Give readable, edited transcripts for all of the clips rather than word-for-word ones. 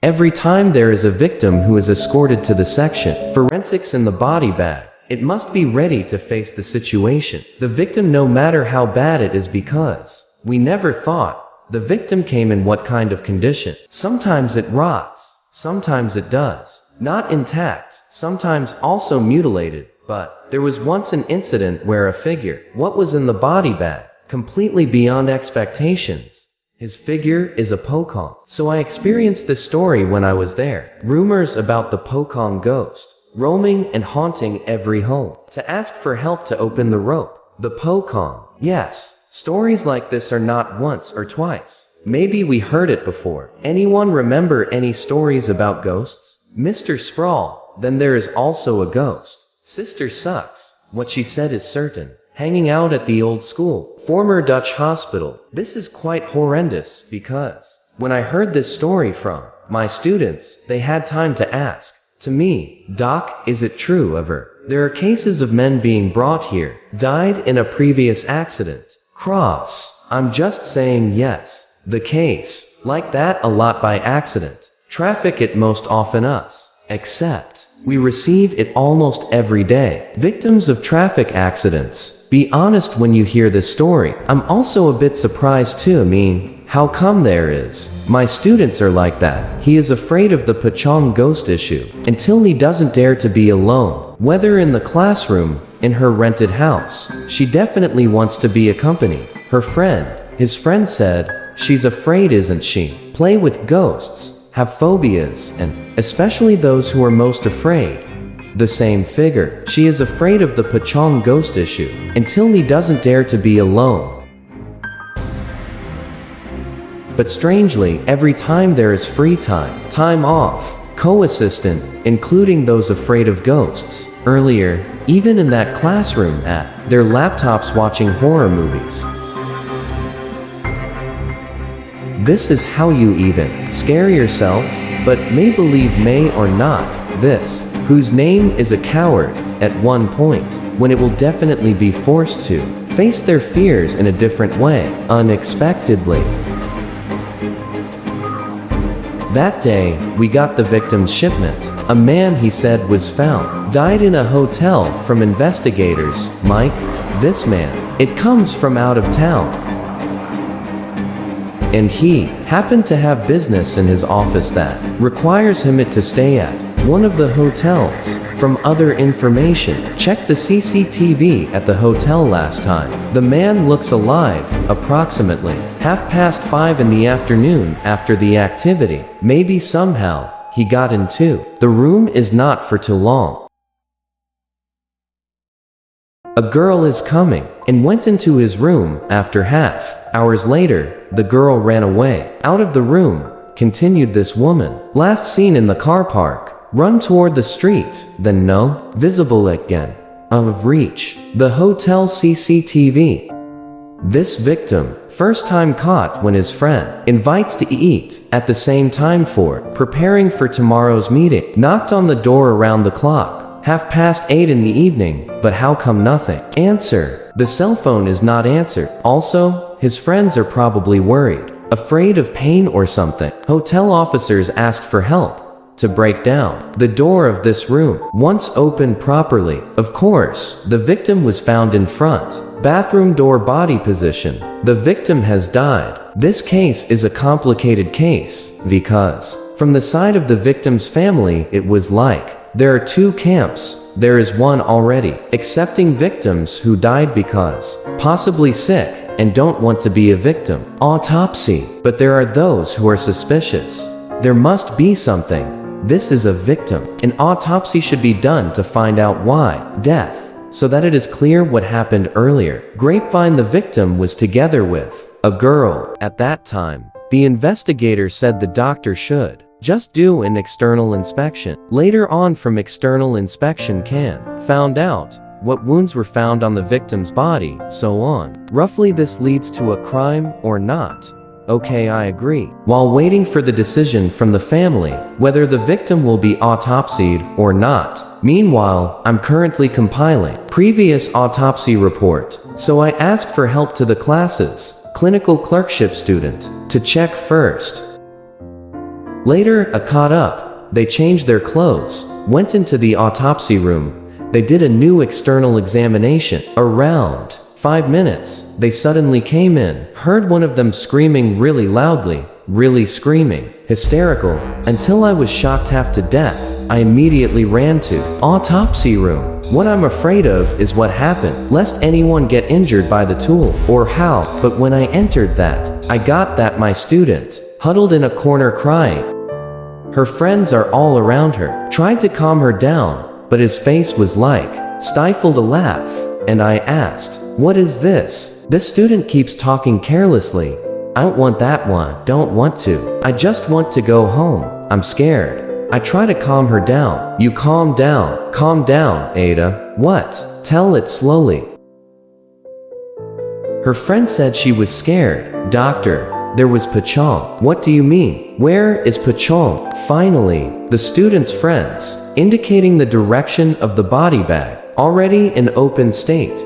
Every time there is a victim who is escorted to the section, forensics in the body bag, it must be ready to face the situation. The victim, no matter how bad it is, because we never thought the victim came in what kind of condition. Sometimes it rots, sometimes it does. Not intact, sometimes also mutilated. But there was once an incident where a figure, what was in the body bag, completely beyond expectations. His figure is a Pocong. So I experienced this story when I was there. Rumors about the Pocong ghost, roaming and haunting every home, to ask for help to open the rope. The Pocong. Yes, stories like this are not once or twice. Maybe we heard it before. Anyone remember any stories about ghosts? Mr. Sprawl, then there is also a ghost. Sister sucks. What she said is certain. Hanging out at the old school, former Dutch hospital. This is quite horrendous because when I heard this story from my students, they had time to ask to me, Doc, is it true ever? There are cases of men being brought here, died in a previous accident. Cross. I'm just saying yes. The case, like that a lot by accident. Traffic it most often us. Except we receive it almost every day. Victims of traffic accidents. Be honest when you hear this story. I'm also a bit surprised too. How come there is? My students are like that. He is afraid of the Pocong ghost issue until he doesn't dare to be alone. Whether in the classroom, in her rented house, she definitely wants to be accompanied. Her friend, his friend said, she's afraid, isn't she? Play with ghosts, have phobias, and especially those who are most afraid. The same figure. She is afraid of the Pocong ghost issue until he doesn't dare to be alone. But strangely, every time there is free time off, co-assistant, including those afraid of ghosts, earlier, even in that classroom at their laptops watching horror movies. This is how you even scare yourself, but may believe may or not, this, whose name is a coward, at one point, when it will definitely be forced to face their fears in a different way, unexpectedly. That day, we got the victim's shipment. A man, he said, was found, died in a hotel. From investigators, Mike, this man, it comes from out of town. And he happened to have business in his office that requires him to stay at one of the hotels. From other information, check the CCTV at the hotel last time. The man looks alive, approximately 5:30 in the afternoon after the activity. Maybe somehow he got into the room is not for too long. A girl is coming and went into his room. After half hours later, the girl ran away out of the room. Continued this woman, last seen in the car park. Run toward the street, then no, visible again. Out of reach. The hotel CCTV. This victim, first time caught when his friend invites to eat at the same time for preparing for tomorrow's meeting. Knocked on the door around the clock, 8:30 in the evening, but how come nothing? Answer. The cell phone is not answered. Also, his friends are probably worried, afraid of pain or something. Hotel officers asked for help to break down the door of this room. Once opened properly, of course, the victim was found in front. Bathroom door body position. The victim has died. This case is a complicated case because, from the side of the victim's family, it was like there are two camps. There is one already accepting victims who died because possibly sick and don't want to be a victim. Autopsy. But there are those who are suspicious. There must be something. This is a victim. An autopsy should be done to find out why death, so that it is clear what happened earlier. Grapevine. The victim was together with a girl at that time. The investigator said the doctor should just do an external inspection. Later on, from external inspection found out what wounds were found on the victim's body, so on. Roughly this leads to a crime or not. Okay, I agree. While waiting for the decision from the family, whether the victim will be autopsied or not. Meanwhile, I'm currently compiling previous autopsy report, so I ask for help to the classes, clinical clerkship student, to check first. Later, I caught up. They changed their clothes, went into the autopsy room. They did a new external examination. Around 5 minutes, they suddenly came in, heard one of them screaming really loudly, really screaming, hysterical, until I was shocked half to death. I immediately ran to autopsy room. What I'm afraid of is what happened, lest anyone get injured by the tool, or how, but when I entered that, I got that my student, huddled in a corner crying. Her friends are all around her, tried to calm her down, but his face was like, stifled a laugh, and I asked, "What is this?" This student keeps talking carelessly. "I don't want that one, don't want to. I just want to go home. I'm scared." I try to calm her down. "You calm down, Ada. What? Tell it slowly." Her friend said she was scared. "Doctor, there was Pachong." "What do you mean? Where is Pachong?" Finally, the student's friends, indicating the direction of the body bag, already in open state.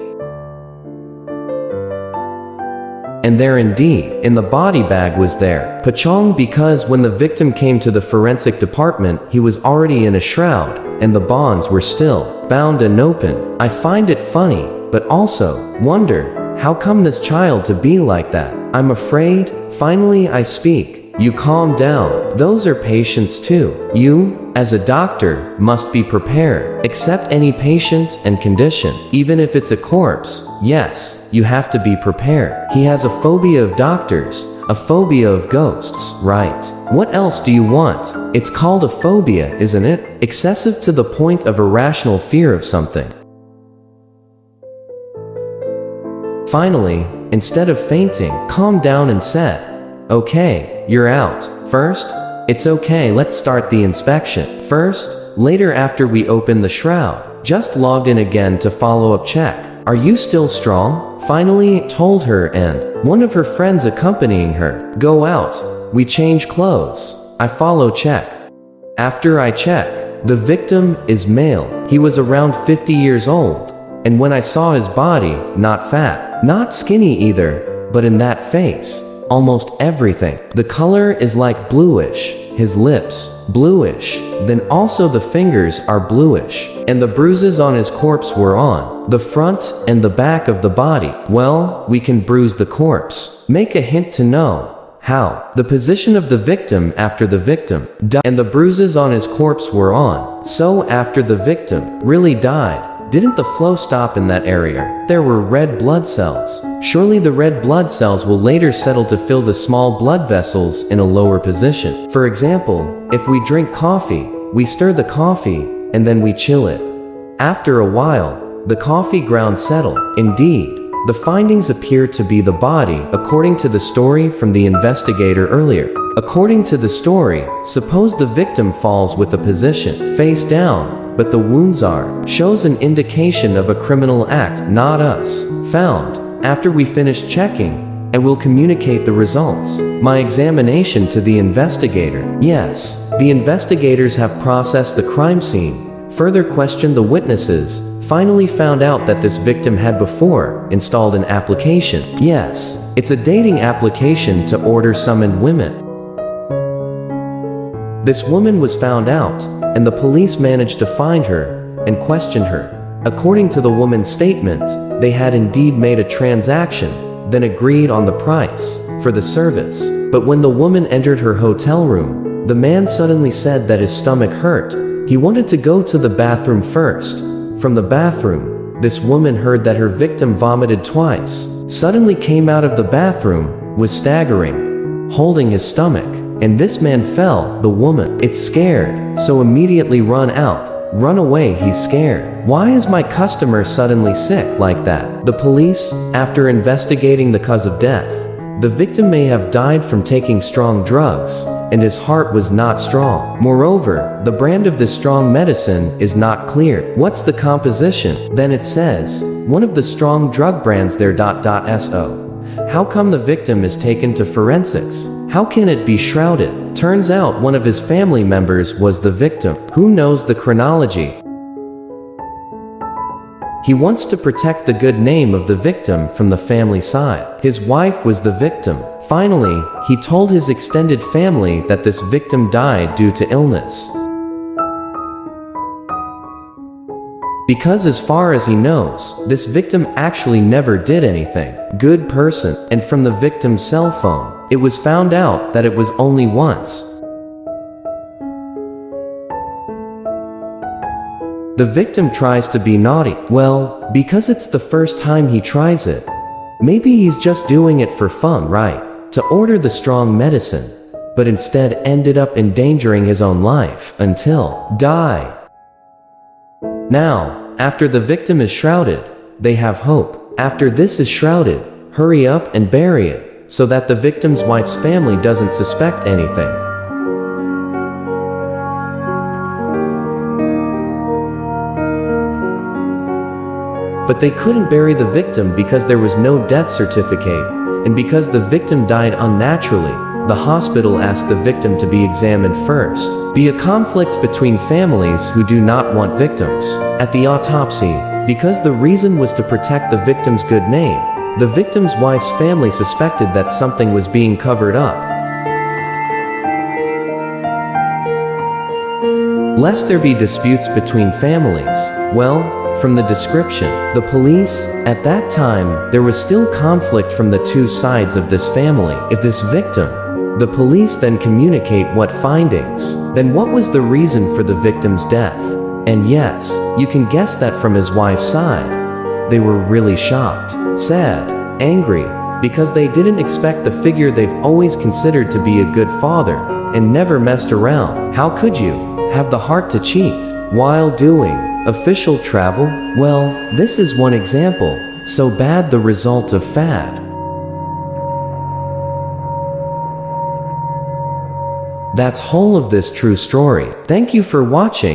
And there indeed, in the body bag was there, Pachong, because when the victim came to the forensic department, he was already in a shroud, and the bonds were still bound and open. I find it funny, but also wonder, how come this child to be like that? I'm afraid. Finally I speak. "You calm down. Those are patients too. You, as a doctor, must be prepared. Accept any patient and condition, even if it's a corpse. Yes, you have to be prepared. He has a phobia of doctors, a phobia of ghosts, right? What else do you want? It's called a phobia, isn't it? Excessive to the point of irrational fear of something." Finally, instead of fainting, calmed down and said, "Okay, you're out. First, it's okay, let's start the inspection. First, later after we open the shroud, just logged in again to follow-up check. Are you still strong?" Finally, told her and one of her friends accompanying her, "Go out. We change clothes. I follow check." After I check, the victim is male. He was around 50 years old. And when I saw his body, not fat, not skinny either, but in that face, almost everything. The color is like bluish, his lips, bluish, then also the fingers are bluish, and the bruises on his corpse were on the front and the back of the body. Well, we can bruise the corpse. Make a hint to know how. The position of the victim after the victim died, and the bruises on his corpse were on. So after the victim really died, didn't the flow stop in that area? There were red blood cells. Surely the red blood cells will later settle to fill the small blood vessels in a lower position. For example, if we drink coffee, we stir the coffee, and then we chill it. After a while, the coffee grounds settle. Indeed, the findings appear to be the body, according to the story from the investigator earlier. According to the story, suppose the victim falls with a position, face down, but the wounds are, shows an indication of a criminal act, not us, found, after we finish checking, and will communicate the results. My examination to the investigator. Yes, the investigators have processed the crime scene, further questioned the witnesses, finally found out that this victim had before installed an application. Yes, it's a dating application to order summoned women. This woman was found out, and the police managed to find her and question her. According to the woman's statement, they had indeed made a transaction, then agreed on the price for the service. But when the woman entered her hotel room, the man suddenly said that his stomach hurt. He wanted to go to the bathroom first. From the bathroom, this woman heard that her victim vomited twice, suddenly came out of the bathroom, was staggering, holding his stomach, and this man fell. The woman, it's scared, so immediately run out. Run away, he's scared. Why is my customer suddenly sick like that? The police, after investigating the cause of death, the victim may have died from taking strong drugs, and his heart was not strong. Moreover, the brand of this strong medicine is not clear. What's the composition? Then it says, one of the strong drug brands there. So. How come the victim is taken to forensics? How can it be shrouded? Turns out one of his family members was the victim. Who knows the chronology? He wants to protect the good name of the victim from the family side. His wife was the victim. Finally, he told his extended family that this victim died due to illness. Because as far as he knows, this victim actually never did anything. Good person. And from the victim's cell phone, it was found out that it was only once. The victim tries to be naughty. Well, because it's the first time he tries it. Maybe he's just doing it for fun, right? To order the strong medicine, but instead ended up endangering his own life until die. Now, after the victim is shrouded, they have hope. After this is shrouded, hurry up and bury it, so that the victim's wife's family doesn't suspect anything. But they couldn't bury the victim because there was no death certificate, and because the victim died unnaturally, the hospital asked the victim to be examined first. Be a conflict between families who do not want victims. At the autopsy, because the reason was to protect the victim's good name, the victim's wife's family suspected that something was being covered up. Lest there be disputes between families, well, from the description, the police, at that time, there was still conflict from the two sides of this family. If this victim, the police then communicate what findings, then what was the reason for the victim's death? And yes, you can guess that from his wife's side. They were really shocked, sad, angry, because they didn't expect the figure they've always considered to be a good father, and never messed around. How could you have the heart to cheat while doing official travel? Well, this is one example. So bad the result of fad. That's whole of this true story. Thank you for watching.